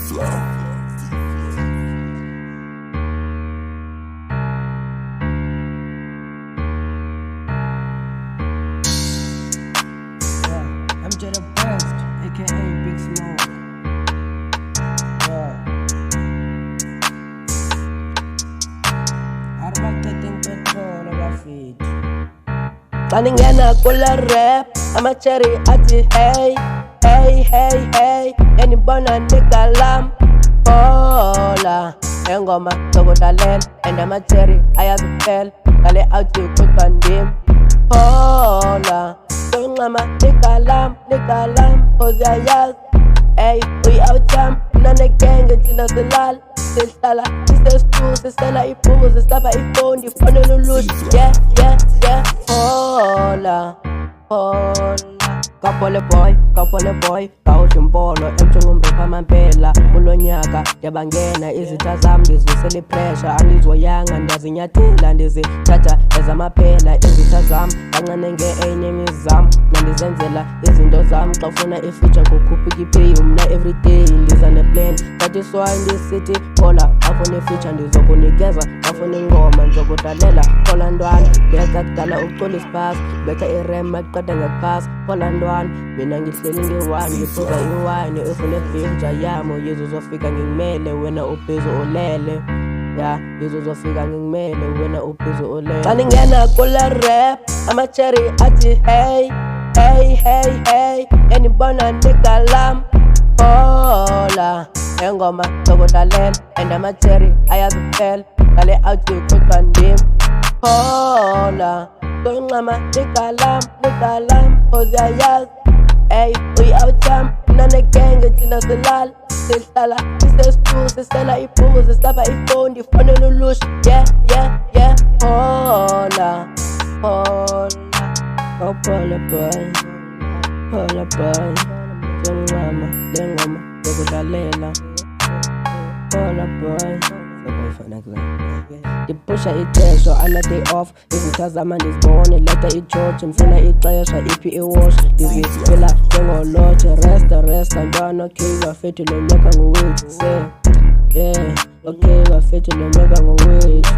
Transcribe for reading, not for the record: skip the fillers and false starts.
I'm Jada Best, aka Big Smoke. Arba-dating petrol abafit. Kaningena kula rap, I'm a cherry ati hey, hey, hey, hey. Anybona nikalam, hola. Engoma togodalela, and I'm a cherry, I have a fell. Kale out you quick bandim, hola. Tongama nikalam, ozayaz. Hey, we out jam, nane kenge tina selal. Sestala, sestela ipu, sestapa iphone, the phone lulush. Yeah, yeah, yeah. Hola, hola. Kapole boy, kawushimpolo emthungumrupha mampela kulonyaka yabangena izitha zam ndizisela ipressure angizoyanga ndazinyathela ndizithatha ezamaphela izitha zam kancane nge-enemies zam nandizenzela izinto zam xa ufuna ifeature kukhupha ipeyi mna everyday ndiza neplan that is why ndisithi hola afuna ifeature ndizokunikeza afuna ingoma ndizokudalela hola ntwana beka kudala ucula isipasi beka irem maqeda ngakuphasi hola ntwana mina ngihleli nge-one ngiphuza iwine ufune ifeature yami yizo uzofika ngingimele wena ubhizi ulele ya yizo uzofika ngingimele wena ubhizi ulele xa ningena kula rap ama-cherry athi hey, hey, hey, hey. Anybona nikalam, hola. Engoma togodalela, and I'm a cherry, I have a fell. Kale out you quick bandim, hola. Tongama nikalam, ozayaz. Hey, we out jam, nane kenge tina selal. Sestala, sestela ipu, sestapa iphone, the phone lulush. Yeah, yeah, yeah, hola, hola. Hola boy, Tongama, lengoma, togodalela. Hola boy, ndipusha ixesha ana-day off izitha zam ndizibone leta igeorge ndifuna ixesha iphi iwash ndizifila njengolotshe resta ntwana okay bafethi lo nyaka ngowethu se yeah okay bafethi lo nyaka ngowethu